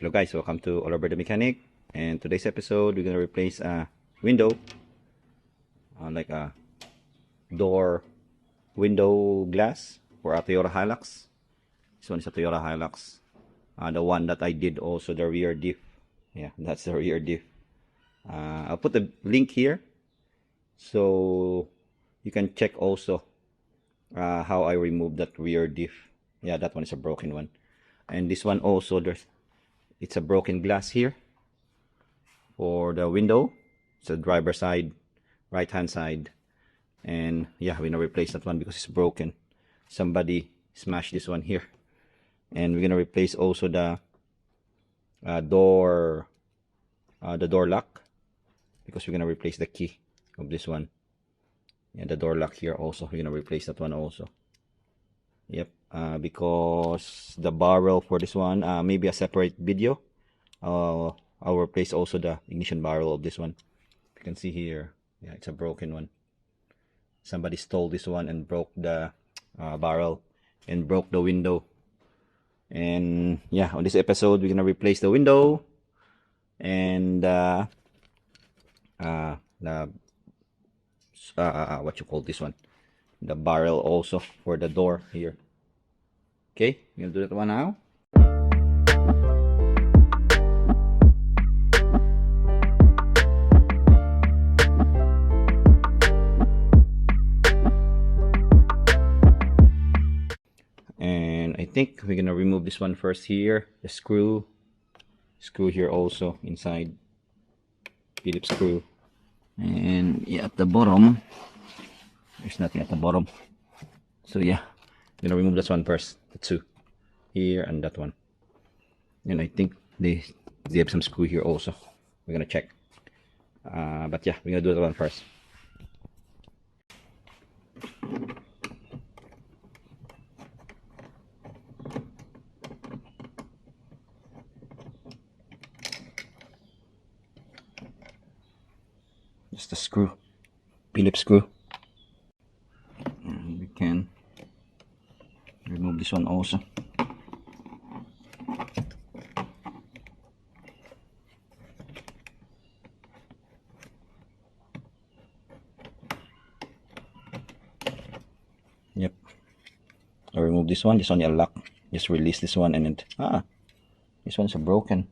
Hello guys, welcome to All Over the Mechanic, and today's episode we're gonna replace a window, like a door window glass for a Toyota HILUX. This one is a Toyota HILUX, the one that I did also the rear diff. Yeah, that's the rear diff. I'll put the link here so you can check also how I removed that rear diff. Yeah, that one is a broken one, and this one also it's a broken glass here for the window. It's a driver side, right hand side, and yeah, we're gonna replace that one because it's broken. Somebody smashed this one here, and we're gonna replace also the door lock, because we're gonna replace the key of this one, and the door lock here also we're gonna replace that one also. Yep. Because the barrel for this one, maybe a separate video. I'll replace also the ignition barrel of this one. You can see here, yeah, it's a broken one. Somebody stole this one and broke the barrel and broke the window. And yeah, on this episode we're gonna replace the window and what you call this one, the barrel also for the door here. Okay, we're gonna do that one now. And I think we're gonna remove this one first here, the screw here also inside, Phillips screw. And yeah, at the bottom there's nothing at the bottom, so yeah, I'm gonna remove this one first, the two here and that one. And I think they have some screw here also. We're gonna check, but yeah, we're gonna do that one first. Just the screw, Phillips screw. And we can remove this one also. Yep, I remove this one. This one, you lock. Just release this one, and then this one's broken.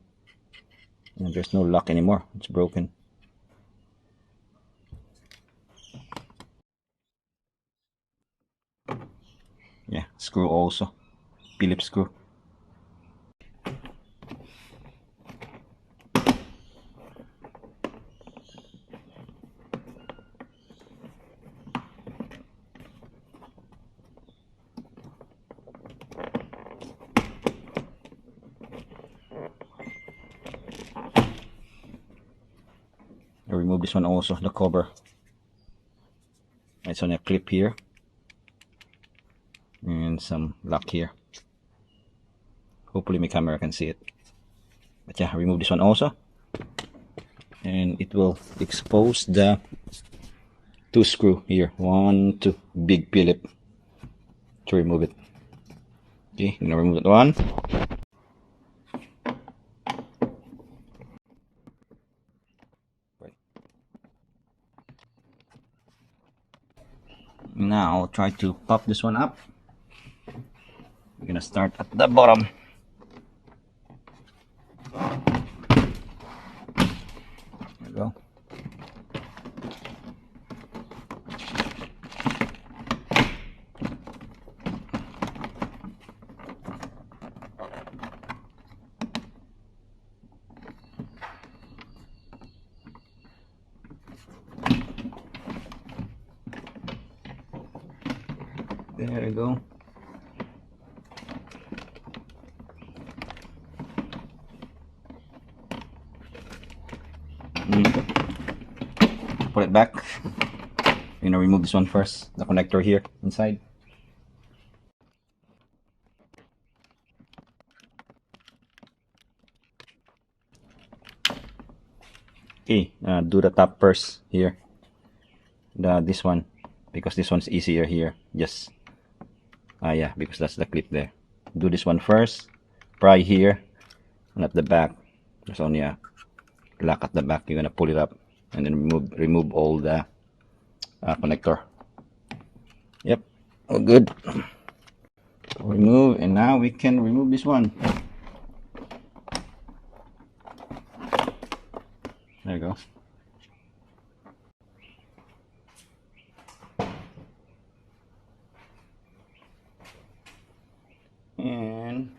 And there's no lock anymore. It's broken. Yeah, screw also, Phillips screw. I remove this one also, the cover. It's on a clip here, and some lock here. Hopefully my camera can see it. But yeah, remove this one also, and it will expose the two screw here, 1, 2, big Phillip, to remove it. Okay, I'm gonna remove that one. Now I'll try to pop this one up. We're gonna start at the bottom. There we go. There we go. Put it back. I'm gonna remove this one first, the connector here inside. Okay, do the top first here. This one, because this one's easier here. Just yeah, because that's the clip there. Do this one first. Pry here, And at the back, there's only a lock at the back. You're gonna pull it up and then remove all the connector. Yep, all good. Remove, and now we can remove this one. There you go. And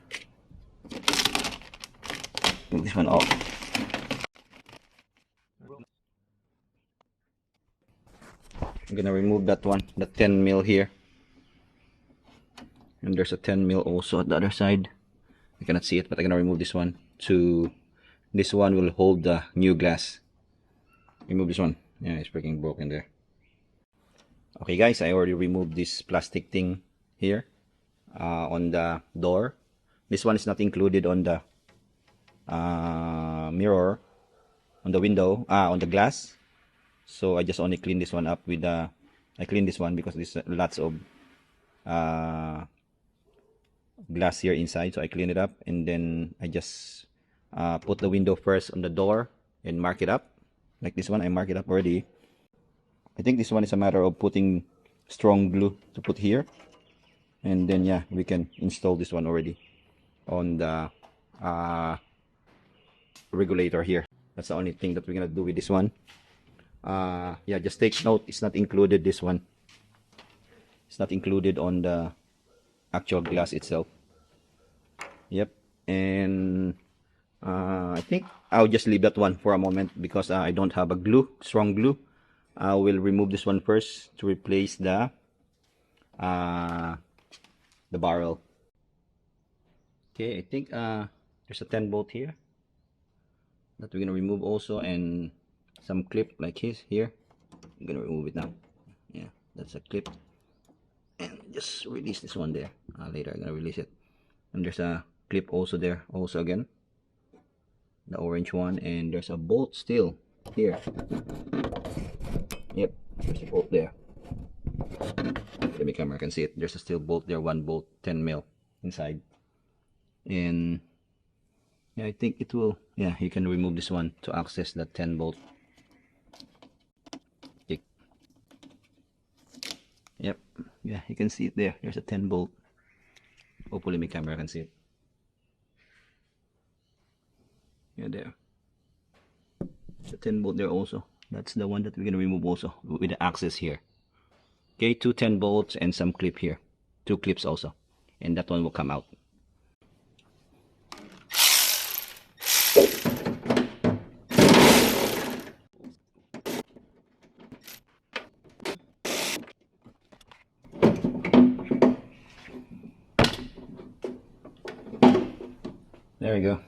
take this one off. I'm gonna remove that one, the 10 mil here. And there's a 10 mil also at the other side. I cannot see it, but I'm gonna remove this one. This one will hold the new glass. Remove this one. Yeah, it's freaking broken there. Okay guys, I already removed this plastic thing here on the door. This one is not included on the mirror, on the window, on the glass. So I just only clean this one up with I clean this one because there's lots of glass here inside, so I clean it up, and then I just put the window first on the door and mark it up. Like this one, I mark it up already. I think this one is a matter of putting strong glue to put here, and then yeah, we can install this one already on the regulator here. That's the only thing that we're gonna do with this one. Yeah, just take note, it's not included, this one. It's not included on the actual glass itself. Yep. And I think I'll just leave that one for a moment because I don't have a strong glue. I will remove this one first to replace the barrel. Okay, I think there's a 10 bolt here that we're gonna remove also, and some clip like his here. I'm gonna remove it now. Yeah, that's a clip. And just release this one there. Later I'm gonna release it. And there's a clip also there, also again, the orange one, and there's a bolt still here. Yep, there's a bolt there. Let me camera can see it. There's a still bolt there, one bolt, 10 mil inside. And yeah, I think it will, yeah, you can remove this one to access that 10 bolt. Yep, yeah, you can see it there. There's a 10 bolt. Hopefully my camera can see it. Yeah, there. The 10 bolt there also. That's the one that we're gonna remove also with the access here. Okay, two 10 bolts and some clip here. Two clips also. And that one will come out. There we go.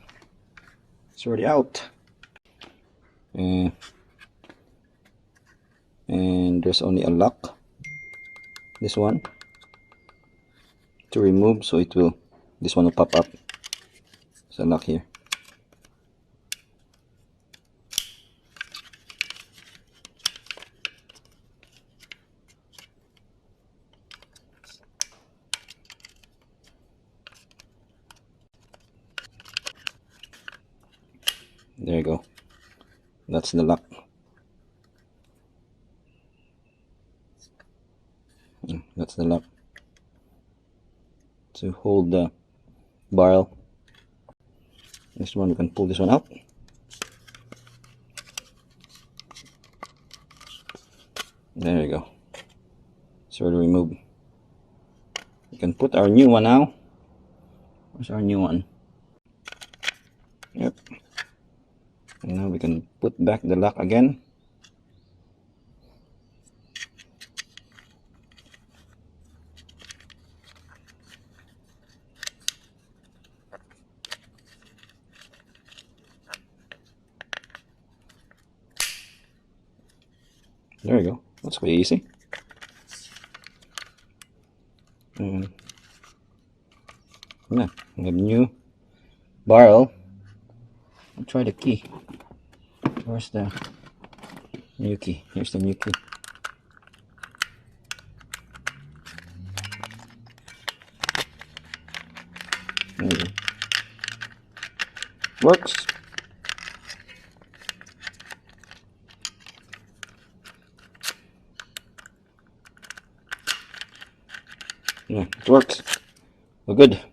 It's already out. And there's only a lock, this one, to remove, so this one will pop up. There's a lock here. There you go. That's the lock. That's the lock to hold the barrel. This one, we can pull this one out. There you go. It's already removed. We can put our new one now. Where's our new one? Yep. And now we can put back the lock again. There you go. That's quite easy. And yeah, we have new barrel. I'll try the key. Where's the new key? Here's the new key. There you go. Works. Yeah, it works. We're good.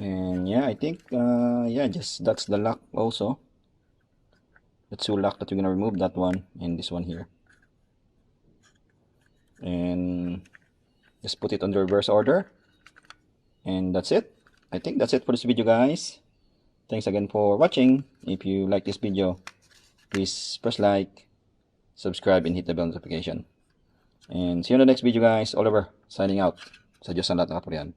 And yeah, I think yeah, just that's the lock also. The two lock that we're gonna remove, that one and this one here. And just put it on the reverse order. And that's it. I think that's it for this video, guys. Thanks again for watching. If you like this video, please press like, subscribe, and hit the bell notification. And see you on the next video, guys. Oliver, signing out. Sa Diyos ang lahat ng kapurihan.